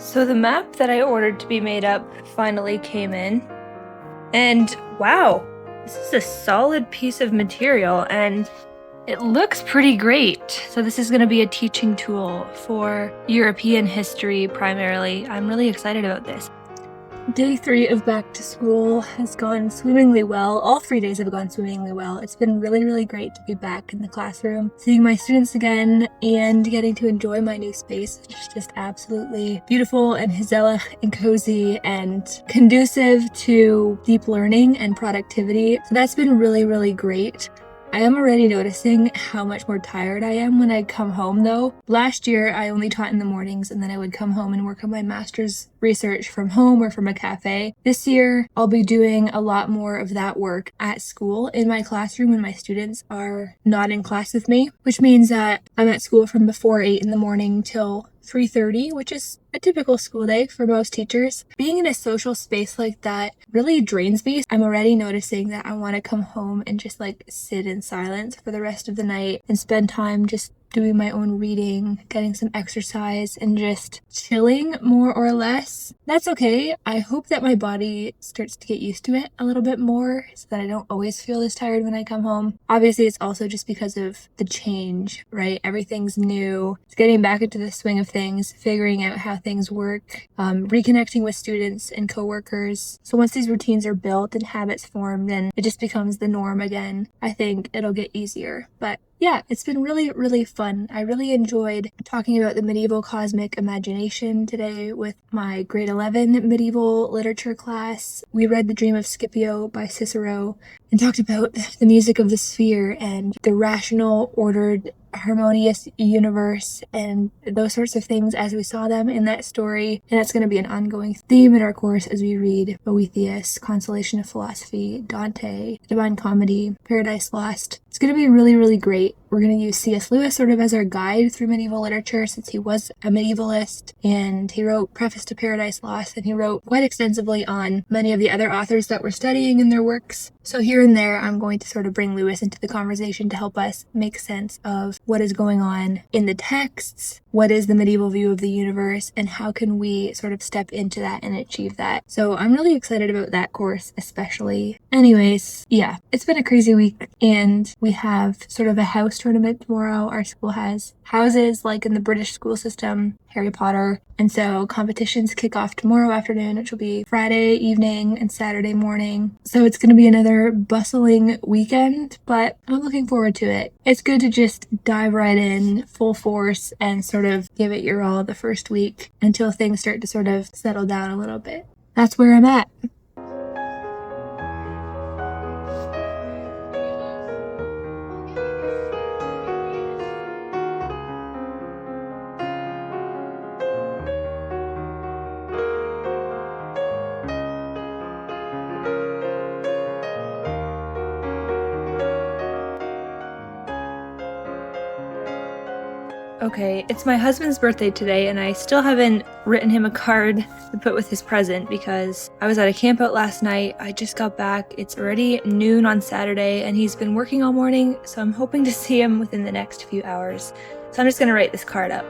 So the map that I ordered to be made up finally came in, and wow, this is a solid piece of material and it looks pretty great. So this is going to be a teaching tool for European history primarily. I'm really excited about this. Day 3 of back to school has gone swimmingly well. All 3 days have gone swimmingly well. It's been really great to be back in the classroom, seeing my students again, and getting to enjoy my new space, which is just absolutely beautiful and gezellig and cozy and conducive to deep learning and productivity. So that's been really great. I am already noticing how much more tired I am when I come home though. Last year I only taught in the mornings and then I would come home and work on my master's research from home or from a cafe. This year I'll be doing a lot more of that work at school in my classroom when my students are not in class with me, which means that I'm at school from before 8 in the morning till 3:30, which is a typical school day for most teachers. Being in a social space like that really drains me. I'm already noticing that I want to come home and just sit in silence for the rest of the night and spend time just doing my own reading, getting some exercise, and just chilling more or less. That's okay. I hope that my body starts to get used to it a little bit more so that I don't always feel this tired when I come home. Obviously, it's also just because of the change, right? Everything's new. It's getting back into the swing of things, figuring out how things work, reconnecting with students and coworkers. So once these routines are built and habits form, then it just becomes the norm again. I think it'll get easier. But yeah, it's been really fun. I really enjoyed talking about the medieval cosmic imagination today with my grade 11 medieval literature class. We read The Dream of Scipio by Cicero and talked about the music of the sphere and the rational, ordered, harmonious universe and those sorts of things as we saw them in that story. And that's going to be an ongoing theme in our course as we read Boethius, Consolation of Philosophy, Dante, Divine Comedy, Paradise Lost. It's going to be really great. We're going to use C.S. Lewis sort of as our guide through medieval literature since he was a medievalist and he wrote Preface to Paradise Lost and he wrote quite extensively on many of the other authors that we're studying in their works. So here and there, I'm going to sort of bring Lewis into the conversation to help us make sense of what is going on in the texts, what is the medieval view of the universe, and how can we sort of step into that and achieve that. So I'm really excited about that course especially. Anyways, yeah, it's been a crazy week and we have sort of a house tournament tomorrow. Our school has houses like in the British school system, Harry Potter. And so competitions kick off tomorrow afternoon, which will be Friday evening and Saturday morning. So it's going to be another bustling weekend, but I'm looking forward to it. It's good to just dive right in full force and sort of give it your all the first week until things start to sort of settle down a little bit. That's where I'm at. Okay, it's my husband's birthday today and I still haven't written him a card to put with his present because I was at a camp out last night. I just got back. It's already noon on Saturday and he's been working all morning, so I'm hoping to see him within the next few hours. So I'm just gonna write this card up.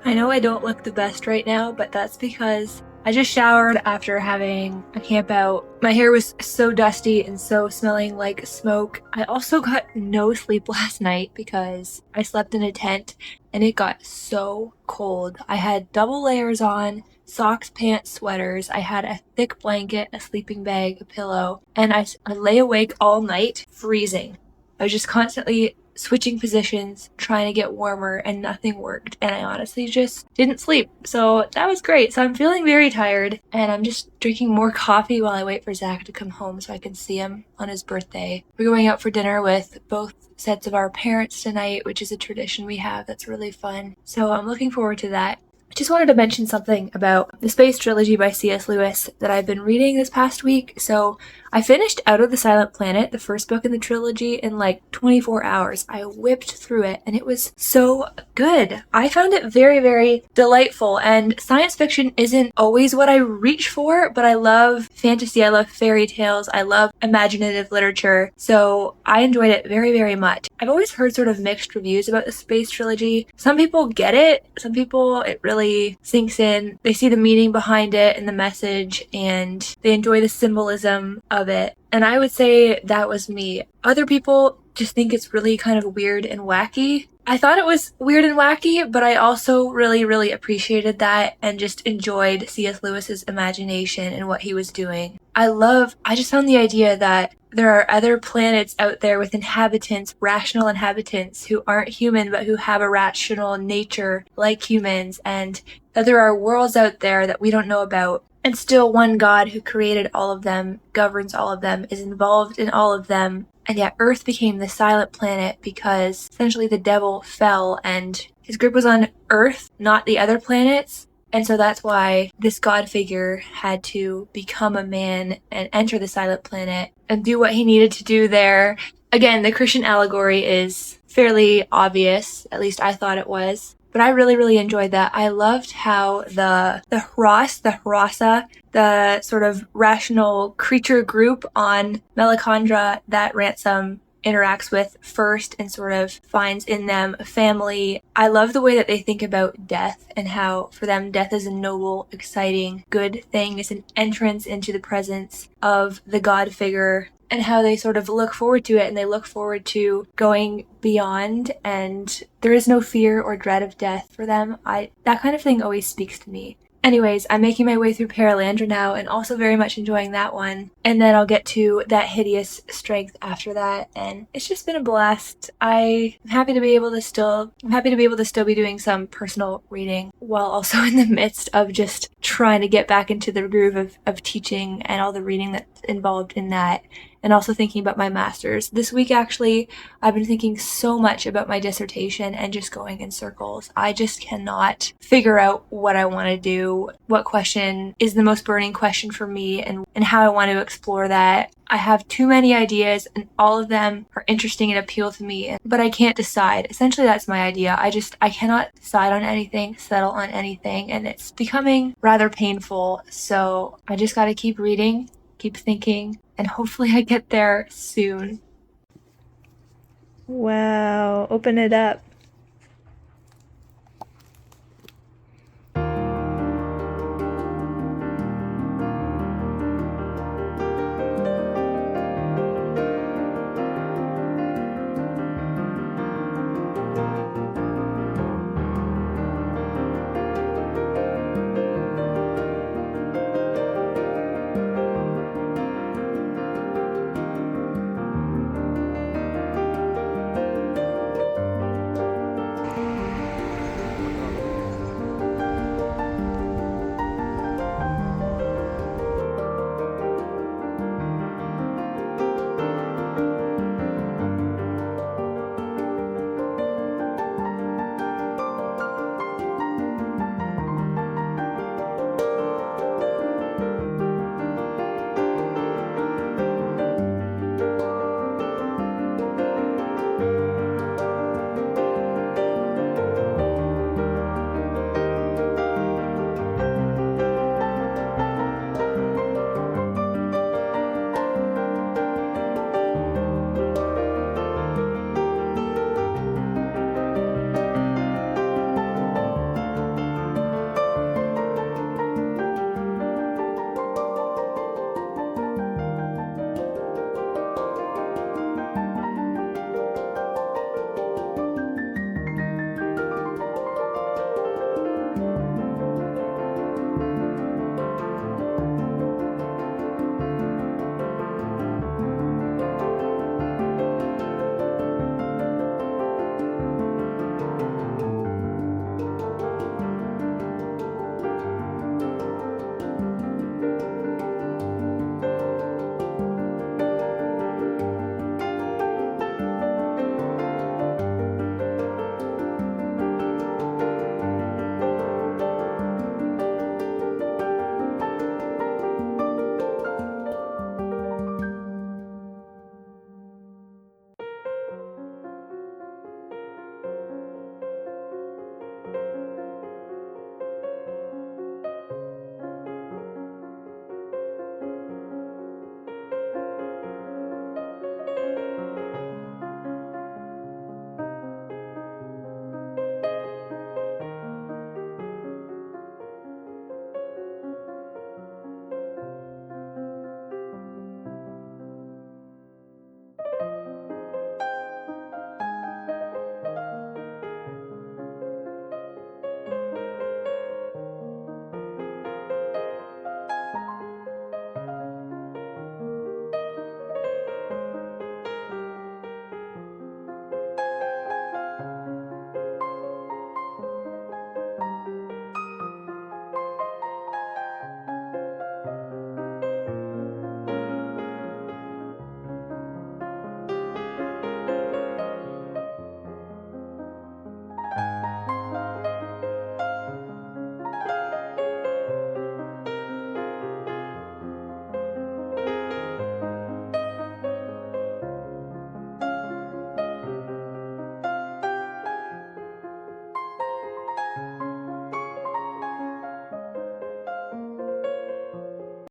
I know I don't look the best right now, but that's because I just showered after having a camp out. My hair was so dusty and so smelling like smoke. I also got no sleep last night because I slept in a tent and it got so cold. I had double layers on, socks, pants, sweaters. I had a thick blanket, a sleeping bag, a pillow, and I lay awake all night freezing. I was just constantly switching positions, trying to get warmer, and nothing worked. And I honestly just didn't sleep. So that was great. So I'm feeling very tired and I'm just drinking more coffee while I wait for Zach to come home so I can see him on his birthday. We're going out for dinner with both sets of our parents tonight, which is a tradition we have that's really fun. So I'm looking forward to that. I just wanted to mention something about the Space Trilogy by C.S. Lewis that I've been reading this past week. So I finished Out of the Silent Planet, the first book in the trilogy, in like 24 hours. I whipped through it and it was so good. I found it very, very delightful, and science fiction isn't always what I reach for, but I love fantasy, I love fairy tales, I love imaginative literature, so I enjoyed it very, very much. I've always heard sort of mixed reviews about the Space Trilogy. Some people get it, some people it really sinks in. They see the meaning behind it and the message, and they enjoy the symbolism of it. And I would say that was me. Other people just think it's really kind of weird and wacky. I thought it was weird and wacky, but I also really, really appreciated that and just enjoyed C.S. Lewis's imagination and what he was doing. I just found the idea that there are other planets out there with inhabitants, rational inhabitants, who aren't human but who have a rational nature like humans, and that there are worlds out there that we don't know about. And still one God who created all of them, governs all of them, is involved in all of them. And yet Earth became the silent planet because essentially the devil fell and his grip was on Earth, not the other planets. And so that's why this God figure had to become a man and enter the silent planet and do what he needed to do there. Again, the Christian allegory is fairly obvious, at least I thought it was. But I really, really enjoyed that. I loved how the Hrasa, the sort of rational creature group on Melicandra that Ransom interacts with first and sort of finds in them a family. I love the way that they think about death and how for them death is a noble, exciting, good thing. It's an entrance into the presence of the God figure, and how they sort of look forward to it and they look forward to going beyond, and there is no fear or dread of death for them. That kind of thing always speaks to me. Anyways, I'm making my way through Paralandra now and also very much enjoying that one. And then I'll get to That Hideous Strength after that, and it's just been a blast. I'm happy to be able to still be doing some personal reading while also in the midst of just trying to get back into the groove of teaching and all the reading that's involved in that. And also thinking about my master's. This week, actually, I've been thinking so much about my dissertation and just going in circles. I just cannot figure out what I want to do, what question is the most burning question for me, and how I want to explore that. I have too many ideas, and all of them are interesting and appeal to me, but I can't decide. Essentially, that's my idea. I cannot decide on anything, settle on anything, and it's becoming rather painful. So I just gotta keep reading, keep thinking, and hopefully I get there soon. Wow, open it up.